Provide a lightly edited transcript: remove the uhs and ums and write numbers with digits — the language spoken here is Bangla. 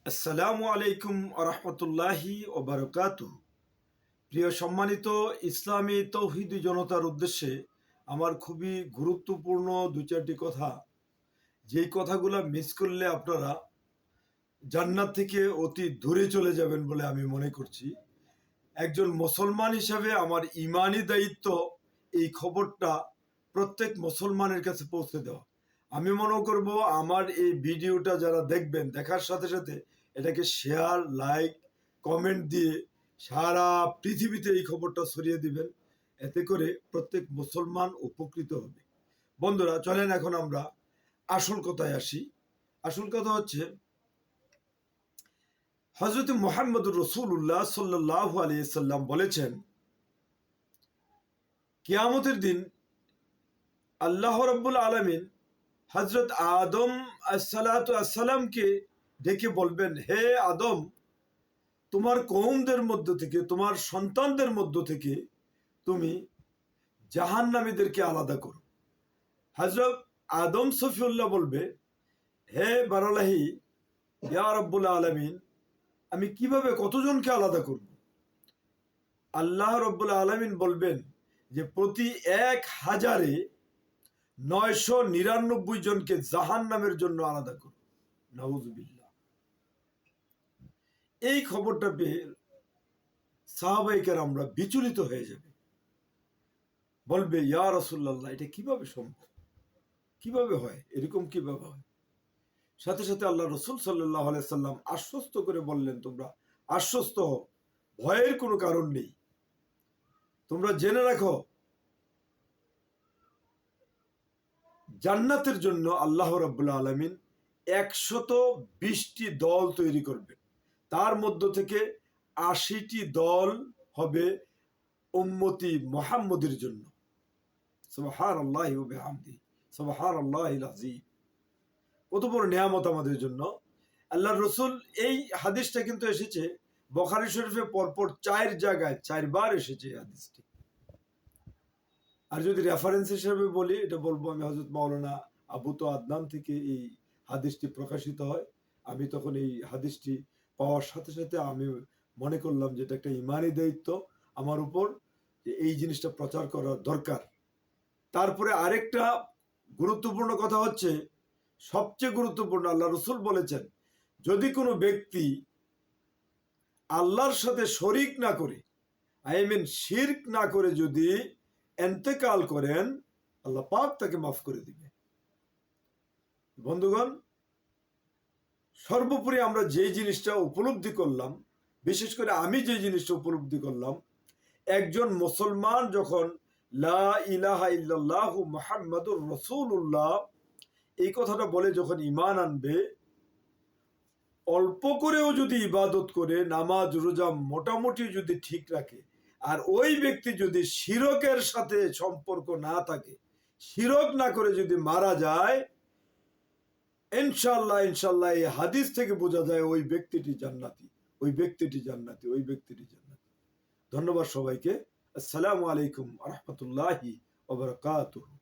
আসসালামু আলাইকুম আরহামতুল্লাহি ওবারকাতুহু। প্রিয় সম্মানিত ইসলামী তৌহিদি জনতার উদ্দেশ্যে আমার খুবই গুরুত্বপূর্ণ দু চারটি কথা, যেই কথাগুলো মিস করলে আপনারা জান্নাত থেকে অতি দূরে চলে যাবেন বলে আমি মনে করছি। একজন মুসলমান হিসাবে আমার ইমানি দায়িত্ব এই খবরটা প্রত্যেক মুসলমানের কাছে পৌঁছে দেওয়া। আমি মনে করব আমার এই ভিডিওটা যারা দেখবেন, দেখার সাথে সাথে এটাকে শেয়ার, লাইক, কমেন্ট দিয়ে সারা পৃথিবীতে এই খবরটা ছড়িয়ে দিবেন। এতে করে প্রত্যেক মুসলমান উপকৃত হবে। বন্ধুরা, চলেন এখন আমরা আসল কথায় আসি। আসল কথা হচ্ছে, হযরত মুহাম্মদুর রাসূলুল্লাহ সাল্লাল্লাহু আলাইহি সাল্লাম বলেছেন, কিয়ামতের দিন আল্লাহ রাব্বুল আলামিন হযরত আদম আসসালাতু আসসালামকে ডেকে বলবেন, হে আদম, তোমার কওমদের মধ্য থেকে, তোমার সন্তানদের মধ্য থেকে তুমি জাহান্নামীদেরকে আলাদা করো। হযরত আদম সফিউল্লাহ বলবে, হে বারালাহি, ইয়া রাব্বুল আলামিন, আমি কিভাবে কতজনকে আলাদা করব? আল্লাহ রাব্বুল আলামিন বলবেন যে প্রতি 1000-এ 999 জনকে জাহান্নামের জন্য আলাদা করো। নাউযুবিল্লাহ। এই খবরটা পেয়ে সাহাবায়ে কেরামরা বিচলিত হয়ে যাবে, বলবে, ইয়া রাসূলুল্লাহ, এটা কিভাবে সম্ভব? কিভাবে হয়? এরকম কিভাবে হয়? সাথে সাথে আল্লাহ রসুল সাল্লাল্লাহু আলাইহি সাল্লাম আশ্বস্ত করে বললেন, তোমরা আশ্বস্ত হও, ভয়ের কোনো কারণ নেই। তোমরা জেনে রাখো, জান্নাতের জন্য আল্লাহ রাব্বুল আলামিন 120টি দল তৈরি করবেন। তার মধ্য থেকে 80টি দল হবে উম্মতি মুহাম্মদের জন্য। সুবহানাল্লাহি ওয়া বিহামদিহি, সুবহানাল্লাহিল আযীম। কত বড় নিয়ামত আমাদের জন্য। আল্লাহর রসুল, এই হাদিসটা কিন্তু এসেছে বুখারী শরীফে পরপর 4 জায়গায় 4 বার এসেছে এই হাদিসটি। আর যদি রেফারেন্স হিসেবে বলি, এটা বলবো আমি হযরত মাওলানা আবু তো আদনান থেকে এই হাদিসটি প্রকাশিত হয়। আমি তখন এই হাদিসটি পাওয়ার সাথে সাথে আমি মনে করলাম যে এটা একটা ইমানি দায়িত্ব আমার উপর, যে এই জিনিসটা প্রচার করা দরকার। তারপরে আরেকটা গুরুত্বপূর্ণ কথা হচ্ছে, সবচেয়ে গুরুত্বপূর্ণ, আল্লাহ রসুল বলেছেন, যদি কোনো ব্যক্তি আল্লাহর সাথে শরিক না করে, শিরক না করে যদি এন্তেকাল করেন, আল্লাহ পাক তাকে মাফ করে দিবে। বন্ধুগণ, সর্বোপরি আমরা যে জিনিসটা উপলব্ধি করলাম, বিশেষ করে আমি যে জিনিসটা উপলব্ধি করলাম, একজন মুসলমান যখন লা ইলাহা ইল্লাল্লাহু মুহাম্মাদুর রাসূলুল্লাহ এই কথাটা বলে যখন ঈমান আনবে, অল্প করেও যদি ইবাদত করে, নামাজ রোজা মোটামুটি যদি ঠিক রাখে, আর ওই ব্যক্তি যদি শিরকের সাথে সম্পর্ক না থাকে, শিরক না করে যদি মারা যায়, ইনশাআল্লাহ ইনশাআল্লাহ এই হাদিস থেকে বোঝা যায় ওই ব্যক্তিটি জান্নাতি, ওই ব্যক্তিটি জান্নাতি, ওই ব্যক্তিটি জান্নাতি। ধন্যবাদ সবাইকে। আসসালামু আলাইকুম আরহামতুল্লাহি ওয়া বারাকাতুহু।